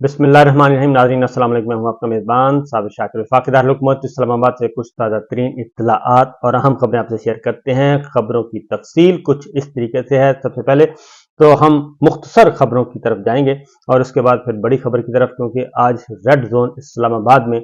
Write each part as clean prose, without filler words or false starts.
بسم اللہ الرحمن الرحیم. ناظرین السلام علیکم. میں ہوں آپ کا میزبان صابر شاکر وفاقی دارالحکومت اسلام آباد سے کچھ تازہ ترین اطلاعات اور اہم خبریں آپ سے شیئر کرتے ہیں. خبروں کی تفصیل کچھ اس طریقے سے ہے. سب سے پہلے تو ہم مختصر خبروں کی طرف جائیں گے اور اس کے بعد پھر بڑی خبر کی طرف، کیونکہ آج ریڈ زون اسلام آباد میں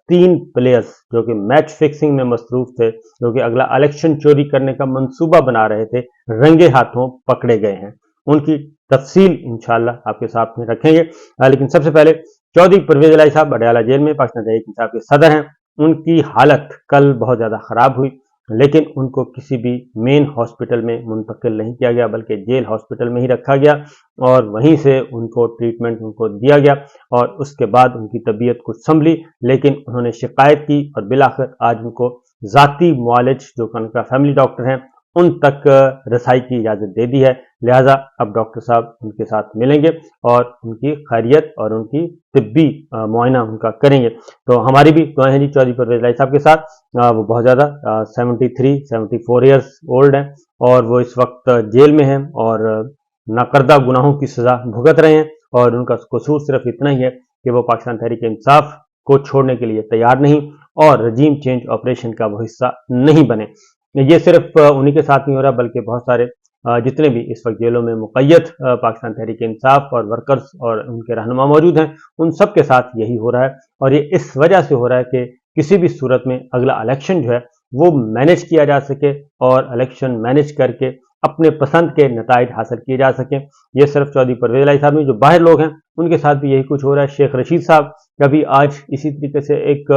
3 پلیئرز جو کہ میچ فکسنگ میں مصروف تھے، جو کہ اگلا الیکشن چوری کرنے کا منصوبہ بنا رہے تھے، رنگے ہاتھوں پکڑے گئے ہیں. ان کی تفصیل انشاءاللہ آپ کے ساتھ میں رکھیں گے. لیکن سب سے پہلے چودھری پرویز الہی صاحب اڈیالہ جیل میں پاکستان تحریک انصاف کے صدر ہیں. ان کی حالت کل بہت زیادہ خراب ہوئی، لیکن ان کو کسی بھی مین ہاسپٹل میں منتقل نہیں کیا گیا، بلکہ جیل ہاسپٹل میں ہی رکھا گیا اور وہیں سے ان کو ٹریٹمنٹ ان کو دیا گیا اور اس کے بعد ان کی طبیعت کچھ سنبھلی. لیکن انہوں نے شکایت کی اور بالآخر آج ان کو ذاتی معالج جو کہ ان کا فیملی ڈاکٹر ہیں ان تک رسائی کی اجازت دے دی ہے. لہٰذا اب ڈاکٹر صاحب ان کے ساتھ ملیں گے اور ان کی خیریت اور ان کی طبی معائنہ ان کا کریں گے. تو ہماری بھی دعائیں ہیں جی چودھری پرویز الہی صاحب کے ساتھ. وہ بہت زیادہ 74 ایئرس اولڈ ہیں اور وہ اس وقت جیل میں ہیں اور ناکردہ گناہوں کی سزا بھگت رہے ہیں، اور ان کا قصور صرف اتنا ہی ہے کہ وہ پاکستان تحریک انصاف کو چھوڑنے کے لیے تیار نہیں اور رجیم چینج آپریشن کا وہ حصہ نہیں بنے. یہ صرف انہی کے ساتھ نہیں ہو رہا، بلکہ بہت سارے جتنے بھی اس وقت جیلوں میں مقید پاکستان تحریک انصاف اور ورکرز اور ان کے رہنما موجود ہیں، ان سب کے ساتھ یہی ہو رہا ہے. اور یہ اس وجہ سے ہو رہا ہے کہ کسی بھی صورت میں اگلا الیکشن جو ہے وہ مینج کیا جا سکے اور الیکشن مینج کر کے اپنے پسند کے نتائج حاصل کیے جا سکیں. یہ صرف چودھری پرویز الہی صاحب نہیں، جو باہر لوگ ہیں ان کے ساتھ بھی یہی کچھ ہو رہا ہے. شیخ رشید صاحب کا بھی آج اسی طریقے سے ایک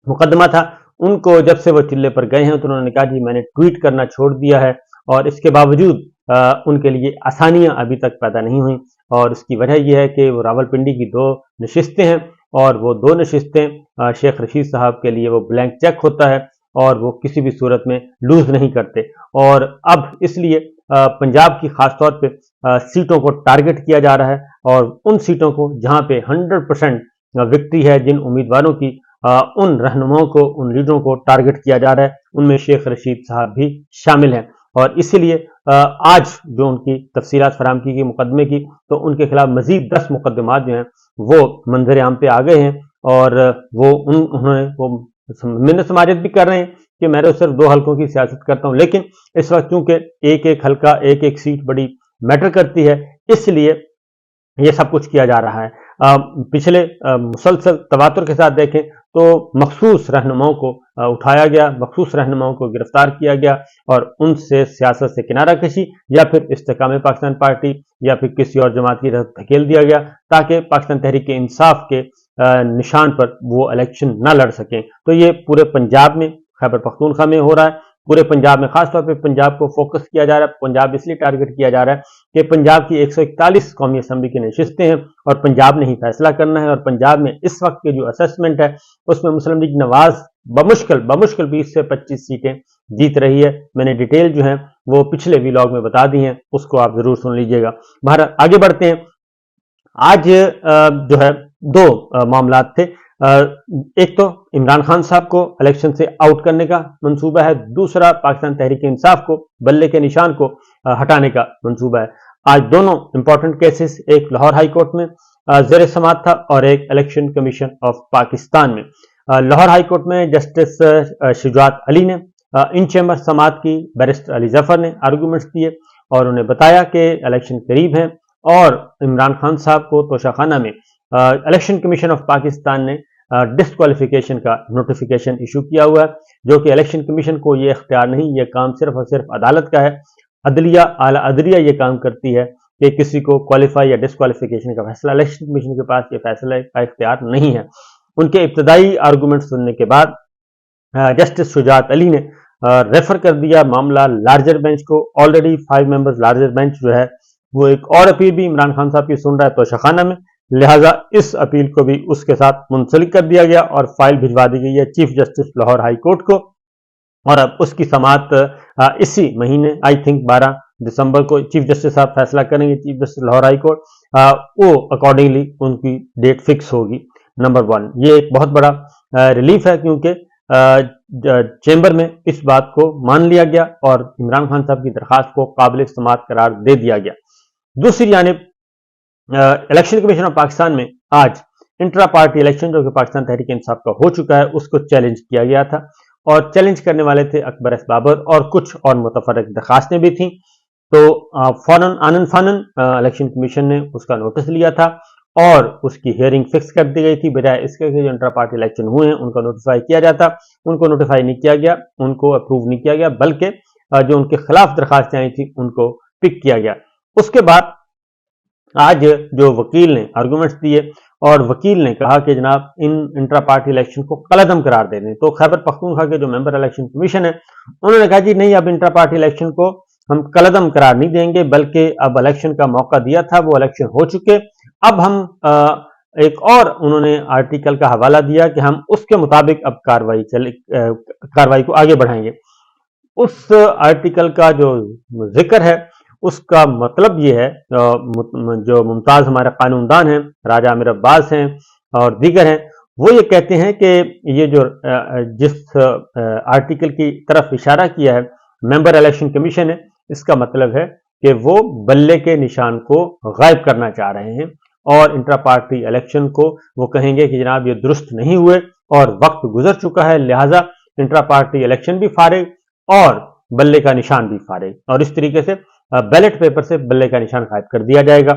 مقدمہ تھا. ان کو جب سے وہ چلے پر گئے ہیں تو انہوں نے کہا جی میں نے ٹویٹ کرنا چھوڑ دیا ہے، اور اس کے باوجود ان کے لیے آسانیاں ابھی تک پیدا نہیں ہوئیں. اور اس کی وجہ یہ ہے کہ وہ راولپنڈی کی 2 نشستیں ہیں اور وہ 2 نشستیں شیخ رشید صاحب کے لیے وہ بلینک چیک ہوتا ہے اور وہ کسی بھی صورت میں لوز نہیں کرتے. اور اب اس لیے پنجاب کی خاص طور پہ سیٹوں کو ٹارگٹ کیا جا رہا ہے، اور ان سیٹوں کو جہاں پہ 100% وکٹری ہے، جن امیدواروں کی ان رہنماؤں کو، ان لیڈروں کو ٹارگٹ کیا جا رہا ہے، ان میں شیخ رشید صاحب بھی شامل ہیں. اور اسی لیے آج جو ان کی تفصیلات فراہم کی گئی مقدمے کی، تو ان کے خلاف مزید 10 مقدمات جو ہیں وہ منظر عام پہ آ گئے ہیں، اور وہ انہوں نے وہ منت سماجت بھی کر رہے ہیں کہ میں تو صرف 2 حلقوں کی سیاست کرتا ہوں. لیکن اس وقت چونکہ ایک حلقہ، ایک سیٹ بڑی میٹر کرتی ہے، اس لیے یہ سب کچھ کیا جا رہا ہے. پچھلے مسلسل تواتر کے ساتھ دیکھیں تو مخصوص رہنماؤں کو اٹھایا گیا، مخصوص رہنماؤں کو گرفتار کیا گیا اور ان سے سیاست سے کنارہ کشی یا پھر استحکام پاکستان پارٹی یا پھر کسی اور جماعت کی طرف دھکیل دیا گیا تاکہ پاکستان تحریک انصاف کے نشان پر وہ الیکشن نہ لڑ سکیں. تو یہ پورے پنجاب میں، خیبر پختونخوا میں ہو رہا ہے. پورے پنجاب میں خاص طور پہ پنجاب کو فوکس کیا جا رہا ہے. پنجاب اس لیے ٹارگٹ کیا جا رہا ہے کہ پنجاب کی 141 قومی اسمبلی کی نشستیں ہیں اور پنجاب نے ہی فیصلہ کرنا ہے. اور پنجاب میں اس وقت کے جو اسسمنٹ ہے اس میں مسلم لیگ نواز بمشکل 20 سے 25 سیٹیں جیت رہی ہے. میں نے ڈیٹیل جو ہیں وہ پچھلے ویلاگ میں بتا دی ہیں، اس کو آپ ضرور سن لیجئے گا. بہرحال آگے بڑھتے ہیں. آج جو ہے 2 معاملات تھے. ایک تو عمران خان صاحب کو الیکشن سے آؤٹ کرنے کا منصوبہ ہے، دوسرا پاکستان تحریک انصاف کو بلے کے نشان کو ہٹانے کا منصوبہ ہے. آج دونوں امپورٹنٹ کیسز، ایک لاہور ہائی کورٹ میں زیر سماعت تھا اور ایک الیکشن کمیشن آف پاکستان میں. لاہور ہائی کورٹ میں جسٹس شجاعت علی نے ان چیمبر سماعت کی. بیرسٹر علی ظفر نے آرگومنٹس دیے اور انہیں بتایا کہ الیکشن قریب ہیں اور عمران خان صاحب کو توشہ میں الیکشن کمیشن آف پاکستان نے ڈسکوالیفیکیشن کا نوٹیفیکیشن ایشو کیا ہوا ہے، جو کہ الیکشن کمیشن کو یہ اختیار نہیں، یہ کام صرف اور صرف عدالت کا ہے. عدلیہ، اعلیٰ عدلیہ یہ کام کرتی ہے کہ کسی کو کوالیفائی یا ڈسکوالیفیکیشن کا فیصلہ، الیکشن کمیشن کے پاس یہ فیصلہ کا اختیار نہیں ہے. ان کے ابتدائی آرگومنٹ سننے کے بعد جسٹس شجاعت علی نے ریفر کر دیا معاملہ لارجر بینچ کو. آلریڈی 5 ممبرز لارجر بینچ جو ہے وہ ایک اور اپیل بھی عمران خان صاحب کی سن رہا ہے توشہ میں، لہٰذا اس اپیل کو بھی اس کے ساتھ منسلک کر دیا گیا اور فائل بھجوا دی گئی ہے chief justice Lahore high court کو. اور اب اس کی سماعت اسی مہینے آئی تھنک 12 دسمبر کو چیف جسٹس صاحب فیصلہ کریں گے. Chief justice Lahore high court وہ اکارڈنگلی ان کی ڈیٹ فکس ہوگی. نمبر 1 یہ ایک بہت بڑا ریلیف ہے کیونکہ چیمبر میں اس بات کو مان لیا گیا اور عمران خان صاحب کی درخواست کو قابل سماعت قرار دے دیا گیا. دوسری جانب الیکشن کمیشن آف پاکستان میں आज इंट्रा पार्टी इलेक्शन जो कि पाकिस्तान तहरीक इंसाफ का हो चुका है उसको चैलेंज किया गया था, और चैलेंज करने वाले थे अकबर एस बाबर और कुछ और मुतफरक दरखास्तें भी थी। तो फौरन आनन फानन इलेक्शन कमीशन ने उसका नोटिस लिया था और उसकी हियरिंग फिक्स कर दी गई थी, बजाय इसके कि जो इंट्रा पार्टी इलेक्शन हुए हैं उनको नोटिफाई किया जाता। उनको नोटिफाई नहीं किया गया, उनको अप्रूव नहीं किया गया, बल्कि जो उनके खिलाफ दरखास्तें आई थी उनको पिक किया गया। उसके बाद आज जो वकील ने आर्गूमेंट्स दिए और वकील ने कहा कि जनाब इन इंट्रा पार्टी इलेक्शन को कलअदम करार दे दें। तो खैबर पख्तूनख्वा के जो मेंबर इलेक्शन कमीशन है उन्होंने कहा जी नहीं, अब इंट्रा पार्टी इलेक्शन को हम कलअदम करार नहीं देंगे, बल्कि अब इलेक्शन का मौका दिया था, वो इलेक्शन हो चुके, अब हम एक और उन्होंने आर्टिकल का हवाला दिया कि हम उसके मुताबिक अब कार्रवाई को आगे बढ़ाएंगे। उस आर्टिकल का जो जिक्र है उसका मतलब ये है, जो मुमताज हमारे कानूनदान हैं, राजा आमिर अब्बास हैं और दीगर हैं, वो ये कहते हैं कि ये जो जिस आर्टिकल की तरफ इशारा किया है मेंबर इलेक्शन कमीशन ने, इसका मतलब है कि वो बल्ले के निशान को गायब करना चाह रहे हैं और इंट्रा पार्टी इलेक्शन को वो कहेंगे कि जनाब ये दुरुस्त नहीं हुए और वक्त गुजर चुका है, लिहाजा इंट्रा पार्टी इलेक्शन भी फारिग और बल्ले का निशान भी फारिग, और इस तरीके से बैलेट पेपर से बल्ले का निशान गायब कर दिया जाएगा।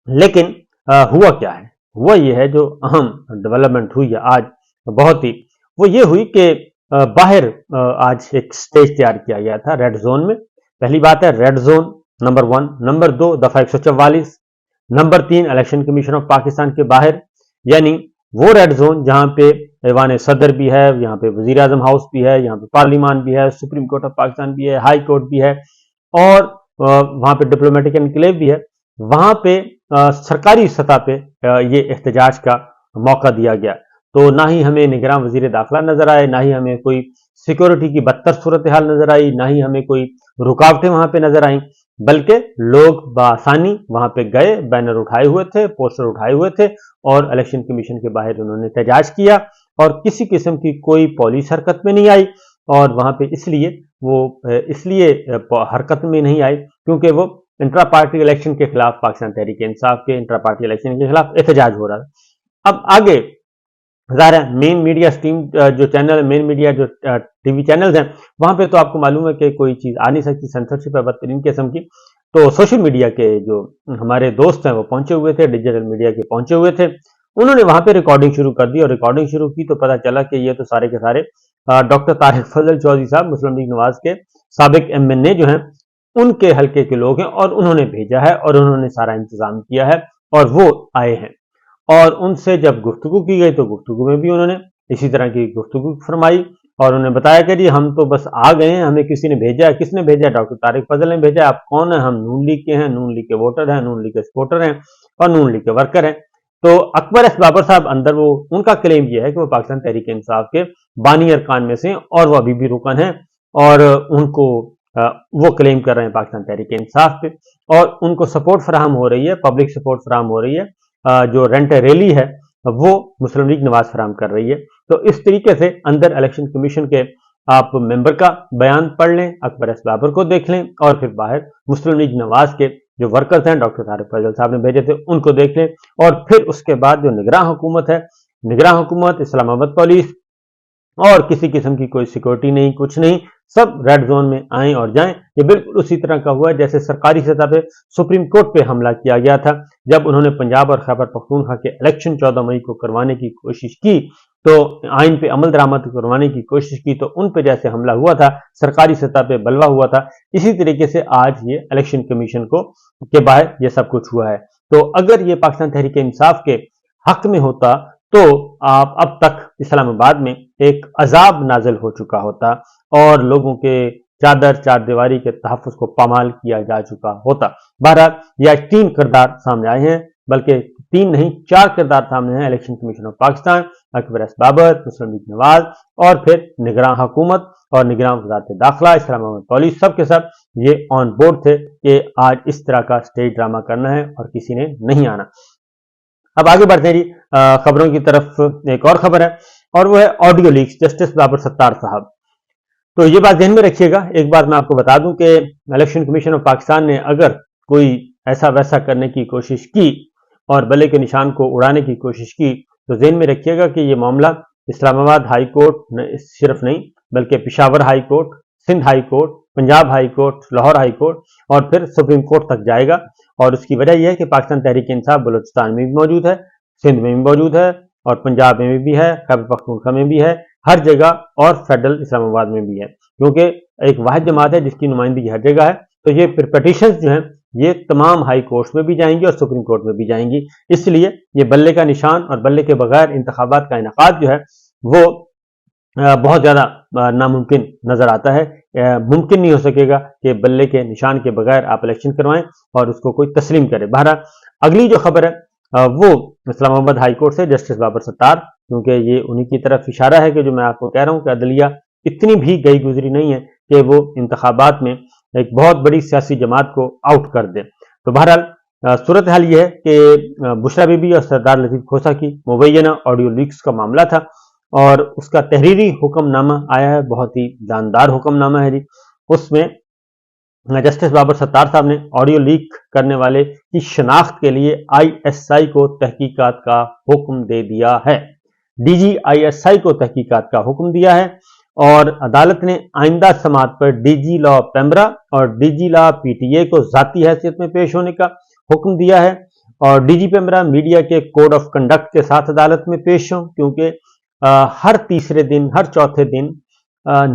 लेकिन हुआ क्या है? हुआ ये है, जो अहम डेवलपमेंट हुई है आज बहुत ही, वो ये हुई कि बाहर आज एक स्टेज तैयार किया गया था रेड जोन में। पहली बात है रेड जोन नंबर 1, नंबर 2 दफा 144, number 3 election commission of Pakistan के बाहर, यानी वो रेड जोन जहां पे ऐवान सदर भी है, यहाँ पे वजीर आजम हाउस भी है, यहाँ पे पार्लिमान भी है, सुप्रीम कोर्ट ऑफ पाकिस्तान भी है, हाई कोर्ट भी है और वहां पे डिप्लोमेटिक एनक्लेव भी है। वहां पे सरकारी सतह पे ये एहतजाज का मौका दिया गया। तो ना ही हमें निगरान वजीर दाखिला नजर आए, ना ही हमें कोई सिक्योरिटी की बदतर सूरत हाल नजर आई, ना ही हमें कोई रुकावटें वहां पे नजर आई, बल्कि लोग बआसानी वहां पे गए, बैनर उठाए हुए थे, पोस्टर उठाए हुए थे और इलेक्शन कमीशन के बाहर उन्होंने एहतजाज किया और किसी किस्म की कोई पुलिस हरकत में नहीं आई। और वहां पे इसलिए हरकत में नहीं आई क्योंकि वो इंट्रा पार्टी इलेक्शन के खिलाफ, पाकिस्तान तहरीक इंसाफ के इंट्रा पार्टी इलेक्शन के खिलाफ एहतजाज हो रहा था। अब आगे ज़ाहिर है मेन मीडिया स्ट्रीम जो चैनल, मेन मीडिया जो टीवी चैनल्स हैं, वहां पे तो आपको मालूम है कि कोई चीज आ नहीं सकती, सेंसरशिप है बदतरीन किस्म की। तो सोशल मीडिया के जो हमारे दोस्त हैं वो पहुंचे हुए थे, डिजिटल मीडिया के पहुंचे हुए थे, उन्होंने वहां पे रिकॉर्डिंग शुरू कर दी और रिकॉर्डिंग शुरू की तो पता चला कि ये तो सारे के सारे डॉक्टर तारिक फजल चौधरी साहब, मुस्लिम लीग नवाज के साबिक MNA जो हैं, उनके हल्के के लोग हैं और उन्होंने भेजा है और उन्होंने सारा इंतजाम किया है और वो आए हैं। और उनसे जब गुफ्तगू की गई तो गुफ्तगू में भी उन्होंने इसी तरह की गुफ्तगू फरमाई और उन्होंने बताया कि जी हम तो बस आ गए हैं, हमें किसी ने भेजा है। किसने भेजा है? डॉक्टर तारिक फजल ने भेजा है। आप कौन है? हम नून लीग के हैं, नून लीग के वोटर हैं, नून लीग के सपोर्टर हैं और नून लीग के वर्कर हैं। तो अकबर एस बाबर साहब अंदर, वो उनका क्लेम यह है कि वो पाकिस्तान तहरीक इंसाफ के बानी अरकान में से और वो अभी भी रुकन है और उनको वो क्लेम कर रहे हैं पाकिस्तान तहरीक इंसाफ पे और उनको सपोर्ट फराहम हो रही है, पब्लिक सपोर्ट फराहम हो रही है, जो रेंट रैली है वो मुस्लिम लीग नवाज फराहम कर रही है। तो इस तरीके से अंदर इलेक्शन कमीशन के आप मेंबर का बयान पढ़ लें, अकबर एस बाबर को देख लें और फिर बाहर मुस्लिम लीग नवाज के जो वर्कर्स हैं, डॉक्टर तारिक फजल साहब ने भेजे थे, उनको देख लें और फिर उसके बाद जो निगरान हुकूमत है, निगरान हुकूमत, इस्लामाबाद पुलिस और किसी किस्म की कोई सिक्योरिटी नहीं, कुछ नहीं, सब रेड जोन में आए और जाएं। ये बिल्कुल उसी तरह का हुआ है जैसे सरकारी सतह पे सुप्रीम कोर्ट पे हमला किया गया था जब उन्होंने पंजाब और खैबर पख्तूनख्वा के इलेक्शन 14 मई को करवाने की कोशिश की, तो आइन पे अमल दरामद करवाने की कोशिश की, तो उन पे जैसे हमला हुआ था, सरकारी सतह पे बलवा हुआ था, इसी तरीके से आज ये इलेक्शन कमीशन को के बाहर ये सब कुछ हुआ है। तो अगर ये पाकिस्तान तहरीक इंसाफ के हक में होता तो आप अब तक इस्लामाबाद में एक अजाब नाजिल हो चुका होता और लोगों के चार दीवारी के तहफ़्फ़ुज़ को पामाल किया जा चुका होता। बहरहाल यह 3 किरदार सामने आए हैं, बल्कि 3 नहीं 4 किरदार सामने हैं। Election commission of Pakistan, Akbar S Babar, Muslim League Nawaz और फिर निगरान हुकूमत और निगरान वज़ारत दाखिला, इस्लामाबाद पुलिस, सब के सब ये ऑन बोर्ड थे कि आज इस तरह का स्टेज ड्रामा करना है और किसी ने नहीं आना। अब आगे बढ़ते हैं जी खबरों की तरफ। एक और खबर है और वो है audio leaks, justice Babar Sattar sahab. तो ये बात ध्यान में रखिएगा। एक बात मैं आपको बता दूं कि इलेक्शन कमीशन ऑफ पाकिस्तान ने अगर कोई ऐसा वैसा करने की कोशिश की اور बल्ले के निशान को उड़ाने की कोशिश की तो ज़हन में रखिएगा कि ये मामला इस्लामाबाद हाई कोर्ट सिर्फ नहीं बल्कि Peshawar high court, Sindh high court, Punjab high court, Lahore high court और फिर सुप्रीम कोर्ट तक जाएगा। और उसकी वजह यह है कि पाकिस्तान तहरीक इंसाफ बलूचिस्तान में भी मौजूद है, सिंध में भी मौजूद है और पंजाब में भी है, खैबर पख्तूनख्वा में भी है, हर जगह और फेडरल इस्लामाबाद में भी है, क्योंकि एक वाहिद जमात है जिसकी नुमाइंदगी हर जगह है। तो ये पिटिशंस जो हैं ये तमाम हाई कोर्ट्स में भी जाएंगी और सुप्रीम कोर्ट में भी जाएंगी। इसलिए ये बल्ले का निशान और बल्ले के बगैर इंतखाबात का इनेकाद जो है वो बहुत ज़्यादा नामुमकिन नज़र आता है। मुमकिन नहीं हो सकेगा कि बल्ले के निशान के बगैर आप इलेक्शन करवाएं और उसको कोई तस्लीम करे। बहरहाल अगली जो खबर है वो इस्लामाबाद हाई कोर्ट से जस्टिस बाबर सत्तार, क्योंकि ये उन्हीं की तरफ इशारा है कि जो मैं आपको कह रहा हूँ कि अदलिया इतनी भी गई गुजरी नहीं है कि वो इंतखाबात में एक बहुत बड़ी सियासी जमात को आउट कर दे। तो बहरहाल सूरत हाल ये है कि बुशरा बीबी और सरदार लतीफ़ खोसा की मुबैना ऑडियो लीक्स का मामला था और उसका तहरीरी हुक्मनामा आया है, बहुत ही जानदार हुक्मनामा है जी। उसमें जस्टिस बाबर सत्तार साहब ने ऑडियो लीक करने वाले की शनाख्त के लिए ISI को तहकीकात का हुक्म दे दिया है। DG ISI को तहकीकात का हुक्म दिया है और अदालत ने आइंदा समात पर DG लॉ पेम्ब्रा और DG लॉ PTA को जाती हैसियत में पेश होने का हुक्म दिया है और DG पेम्ब्रा मीडिया के कोड ऑफ कंडक्ट के साथ अदालत में पेश हों, क्योंकि हर तीसरे दिन, हर चौथे दिन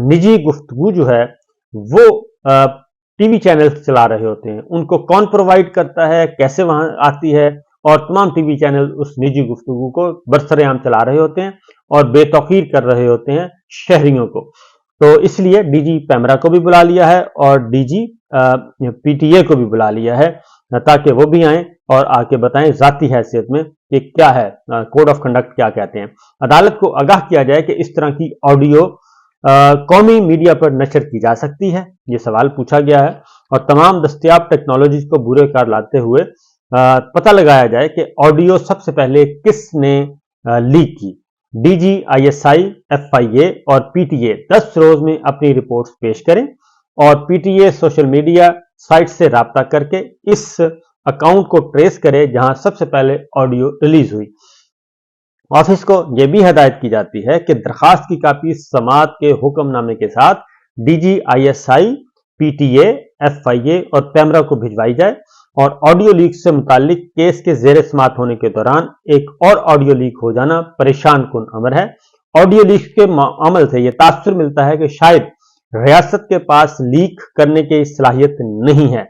निजी गुफ्तगू जो है वो टीवी चैनल्स चला रहे होते हैं। उनको कौन प्रोवाइड करता है, कैसे वहां आती है, और तमाम टीवी चैनल उस निजी गुफ्तगू को बरसरेआम चला रहे होते हैं और बेतौकीर कर रहे होते हैं शहरियों को। तो इसलिए DG पेम्ब्रा को भी बुला लिया है और DG PTA को भी बुला लिया है ताकि वो भी आएं और आके बताएं जाती हैसियत में कि क्या है कोड ऑफ कंडक्ट क्या कहते हैं। अदालत को आगाह किया जाए कि इस तरह की ऑडियो कौमी मीडिया पर नशर की जा सकती है, ये सवाल पूछा गया है और तमाम दस्तयाब टेक्नोलॉजीज को बुरे कार लाते हुए पता लगाया जाए कि ऑडियो सबसे पहले किसने लीक की। DG ISI, FIA और PTA 10 रोज में अपनी रिपोर्ट्स पेश करें और PTA सोशल मीडिया साइट से राब्ता करके इस अकाउंट को ट्रेस करे जहां सबसे पहले ऑडियो रिलीज हुई। ऑफिस को यह भी हदायत की जाती है कि दरखास्त की कापी समात के हुक्मनामे के साथ DG ISI, PTA, FIA और पेम्ब्रा को भिजवाई जाए और ऑडियो लीक से मुतालिक केस के जेर समात होने के दौरान एक और ऑडियो लीक हो जाना परेशान कुन अमर है। ऑडियो लीक के अमल से यह तासुर मिलता है कि शायद रियासत के पास लीक करने की सलाहियत नहीं है,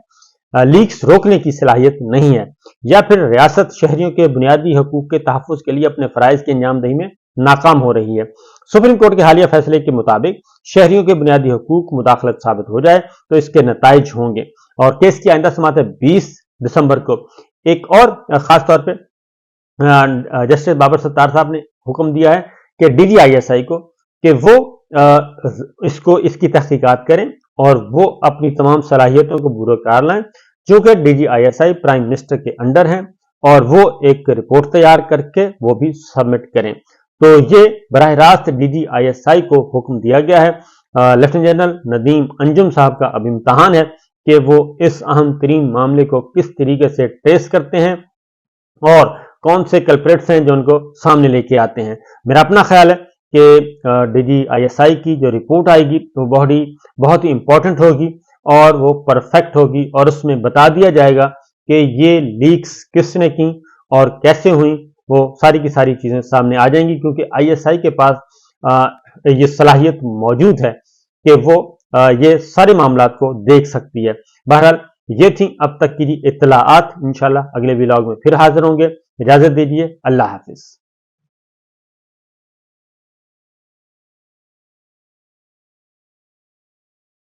लीक्स रोकने की सलाहियत नहीं है, या फिर रियासत शहरियों के बुनियादी हकूक के तहफ़्फ़ुज़ के लिए अपने फ़राइज़ की अंजामदही में नाकाम हो रही है। सुप्रीम कोर्ट के हालिया फैसले के मुताबिक शहरियों के बुनियादी हकूक मुदाखलत साबित हो जाए तो इसके नताइज होंगे और केस की आइंदा समात 20 दिसंबर को। एक और खास तौर पर जस्टिस बाबर सत्तार साहब ने हुक्म दिया है कि DG ISI को कि वो इसकी तहकीकात करें और वो अपनी तमाम सलाहियतों को बुरकार लाएं, जो कि DG ISI प्राइम मिनिस्टर के अंडर हैं और वो एक रिपोर्ट तैयार करके वो भी सबमिट करें। तो ये बराह रास्त DG ISI को हुक्म दिया गया है। लेफ्टिनेंट जनरल नदीम अंजुम साहब का अब इम्तहान है कि वो इस अहम तरीन मामले को किस तरीके से ट्रेस करते हैं और कौन से कल्प्रेट्स हैं जो उनको सामने लेके आते हैं। मेरा अपना ख्याल है कि DG ISI की जो रिपोर्ट आएगी वो बहुत ही इंपॉर्टेंट होगी और वो परफेक्ट होगी और उसमें बता दिया जाएगा कि ये लीक्स किसने की और कैसे हुई। वो सारी की सारी चीजें सामने आ जाएंगी क्योंकि ISI के पास ये सलाहियत मौजूद है कि वो ये सारे मामलात को देख सकती है। बहरहाल ये थी अब तक की इत्तलाआत। इंशाल्लाह अगले व्लॉग में फिर हाजिर होंगे। इजाजत दीजिए। अल्लाह हाफिज।